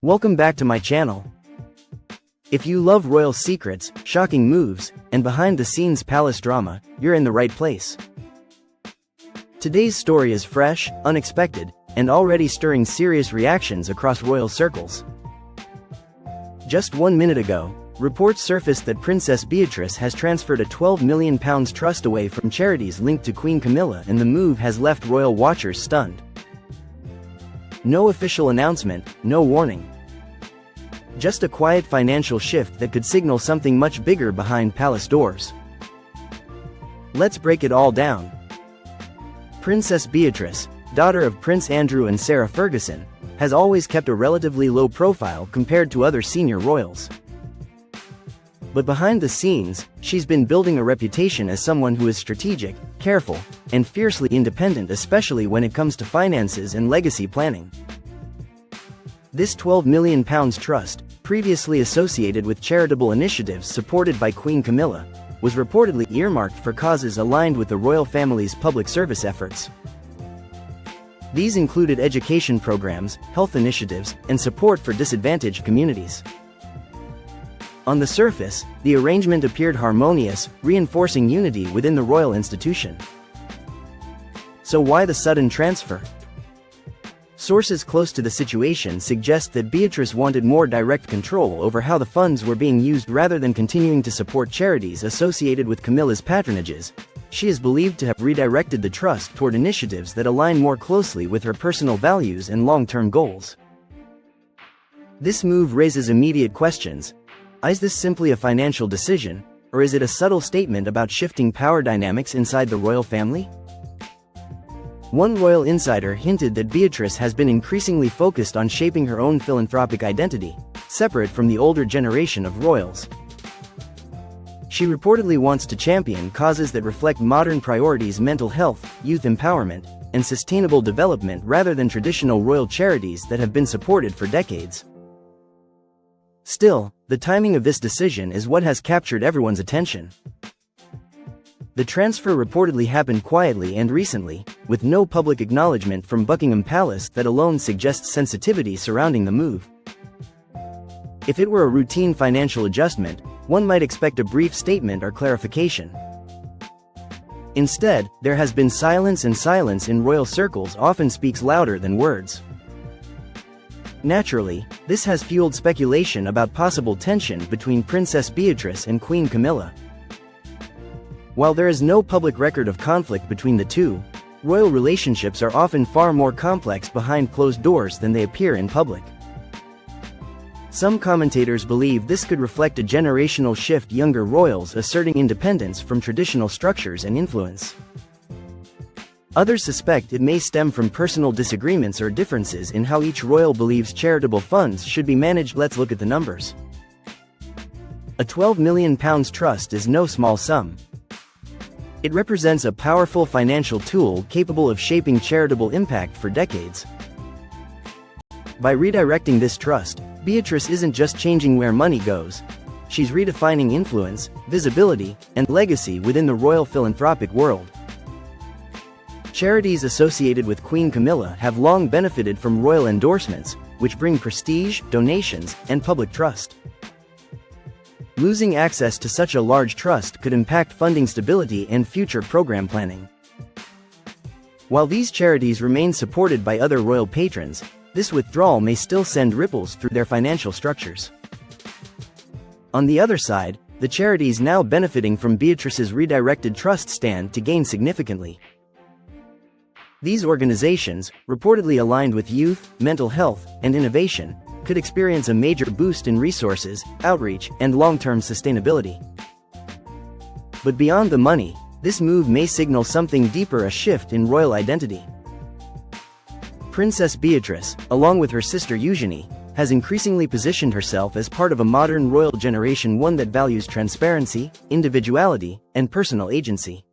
Welcome back to my channel. If you love royal secrets, shocking moves, and behind-the-scenes palace drama, you're in the right place. Today's story is fresh, unexpected, and already stirring serious reactions across royal circles. Just 1 minute ago, reports surfaced that Princess Beatrice has transferred a £12 million trust away from Charities linked to Queen Camilla, and the move has left royal watchers stunned. No official announcement, no warning. Just a quiet financial shift that could signal something much bigger behind palace doors. Let's break it all down. Princess Beatrice, daughter of Prince Andrew and Sarah Ferguson, has always kept a relatively low profile compared to other senior royals. But behind the scenes, she's been building a reputation as someone who is strategic, careful, and fiercely independent, especially when it comes to finances and legacy planning. This £12 million trust, previously associated with charitable initiatives supported by Queen Camilla, was reportedly earmarked for causes aligned with the royal family's public service efforts. These included education programs, health initiatives, and support for disadvantaged communities. On the surface, the arrangement appeared harmonious, reinforcing unity within the royal institution. So why the sudden transfer? Sources close to the situation suggest that Beatrice wanted more direct control over how the funds were being used rather than continuing to support charities associated with Camilla's patronages. She is believed to have redirected the trust toward initiatives that align more closely with her personal values and long-term goals. This move raises immediate questions. Is this simply a financial decision, or is it a subtle statement about shifting power dynamics inside the royal family? One royal insider hinted that Beatrice has been increasingly focused on shaping her own philanthropic identity, separate from the older generation of royals. She reportedly wants to champion causes that reflect modern priorities: mental health, youth empowerment, and sustainable development rather than traditional royal charities that have been supported for decades. Still, the timing of this decision is what has captured everyone's attention. The transfer reportedly happened quietly and recently, with no public acknowledgement from Buckingham Palace that alone suggests sensitivity surrounding the move. If it were a routine financial adjustment, one might expect a brief statement or clarification. Instead, there has been silence, and silence in royal circles often speaks louder than words. Naturally, this has fueled speculation about possible tension between Princess Beatrice and Queen Camilla. While there is no public record of conflict between the two, royal relationships are often far more complex behind closed doors than they appear in public. Some commentators believe this could reflect a generational shift: younger royals asserting independence from traditional structures and influence. Others suspect it may stem from personal disagreements or differences in how each royal believes charitable funds should be managed. Let's look at the numbers. A £12 million trust is no small sum. It represents a powerful financial tool capable of shaping charitable impact for decades. By redirecting this trust, Beatrice isn't just changing where money goes. She's redefining influence, visibility, and legacy within the royal philanthropic world. Charities associated with Queen Camilla have long benefited from royal endorsements, which bring prestige, donations, and public trust. Losing access to such a large trust could impact funding stability and future program planning. While these charities remain supported by other royal patrons, this withdrawal may still send ripples through their financial structures. On the other side, the charities now benefiting from Beatrice's redirected trust stand to gain significantly. These organizations, reportedly aligned with youth, mental health, and innovation, could experience a major boost in resources, outreach, and long-term sustainability. But beyond the money, this move may signal something deeper: a shift in royal identity. Princess Beatrice, along with her sister Eugenie, has increasingly positioned herself as part of a modern royal generation, one that values transparency, individuality, and personal agency.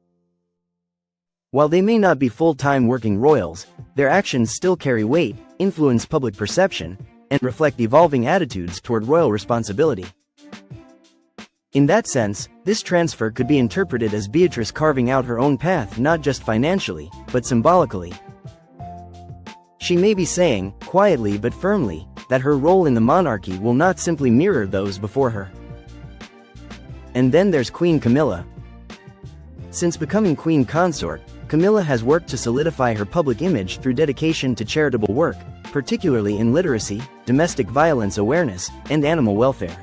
While they may not be full-time working royals, their actions still carry weight, influence public perception, and reflect evolving attitudes toward royal responsibility. In that sense, this transfer could be interpreted as Beatrice carving out her own path, not just financially, but symbolically. She may be saying, quietly but firmly, that her role in the monarchy will not simply mirror those before her. And then there's Queen Camilla. Since becoming queen consort, Camilla has worked to solidify her public image through dedication to charitable work, particularly in literacy, domestic violence awareness, and animal welfare.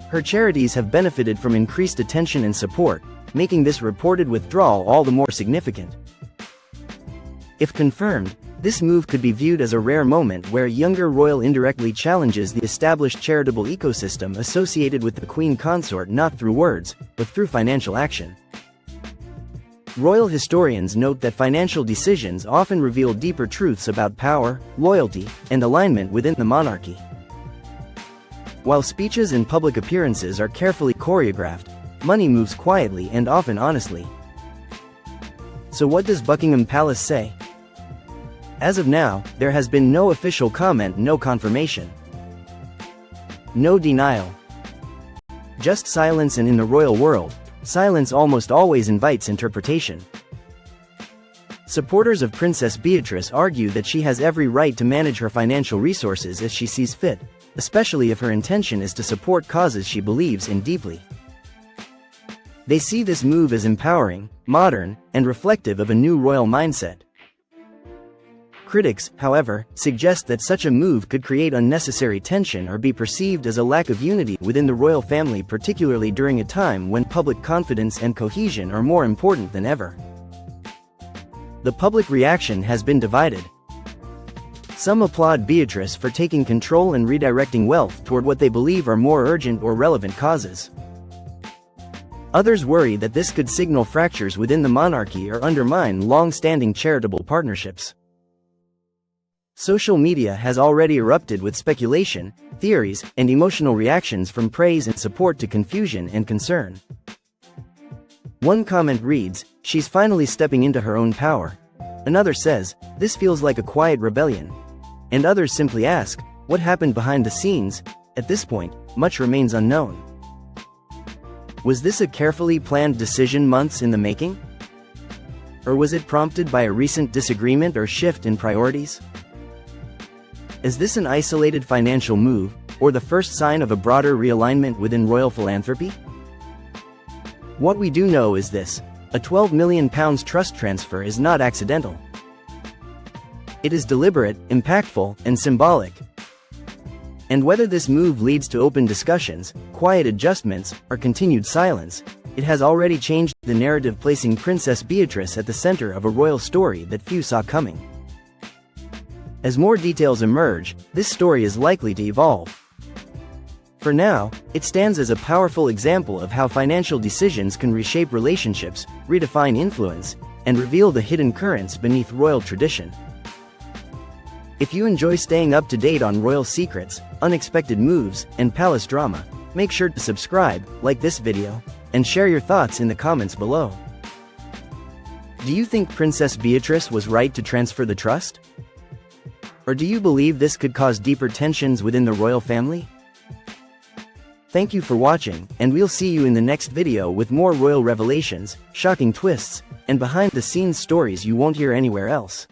Her charities have benefited from increased attention and support, making this reported withdrawal all the more significant. If confirmed, this move could be viewed as a rare moment where a younger royal indirectly challenges the established charitable ecosystem associated with the queen consort, not through words, but through financial action. Royal historians note that financial decisions often reveal deeper truths about power, loyalty, and alignment within the monarchy. While speeches and public appearances are carefully choreographed, money moves quietly and often honestly. So what does Buckingham Palace say? As of now, there has been no official comment, no confirmation, no denial. Just silence, and in the royal world, silence almost always invites interpretation. Supporters of Princess Beatrice argue that she has every right to manage her financial resources as she sees fit, especially if her intention is to support causes she believes in deeply. They see this move as empowering, modern, and reflective of a new royal mindset. Critics, however, suggest that such a move could create unnecessary tension or be perceived as a lack of unity within the royal family, particularly during a time when public confidence and cohesion are more important than ever. The public reaction has been divided. Some applaud Beatrice for taking control and redirecting wealth toward what they believe are more urgent or relevant causes. Others worry that this could signal fractures within the monarchy or undermine long-standing charitable partnerships. Social media has already erupted with speculation, theories, and emotional reactions from praise and support to confusion and concern. One comment reads, "She's finally stepping into her own power." Another says, "This feels like a quiet rebellion." And others simply ask, what happened behind the scenes? At this point, much remains unknown. Was this a carefully planned decision months in the making? Or was it prompted by a recent disagreement or shift in priorities? Is this an isolated financial move, or the first sign of a broader realignment within royal philanthropy? What we do know is this: a £12 million trust transfer is not accidental. It is deliberate, impactful, and symbolic. And whether this move leads to open discussions, quiet adjustments, or continued silence, it has already changed the narrative, placing Princess Beatrice at the center of a royal story that few saw coming. As more details emerge, this story is likely to evolve. For now, it stands as a powerful example of how financial decisions can reshape relationships, redefine influence, and reveal the hidden currents beneath royal tradition. If you enjoy staying up to date on royal secrets, unexpected moves, and palace drama, make sure to subscribe, like this video, and share your thoughts in the comments below. Do you think Princess Beatrice was right to transfer the trust? Or do you believe this could cause deeper tensions within the royal family? Thank you for watching, and we'll see you in the next video with more royal revelations, shocking twists, and behind-the-scenes stories you won't hear anywhere else.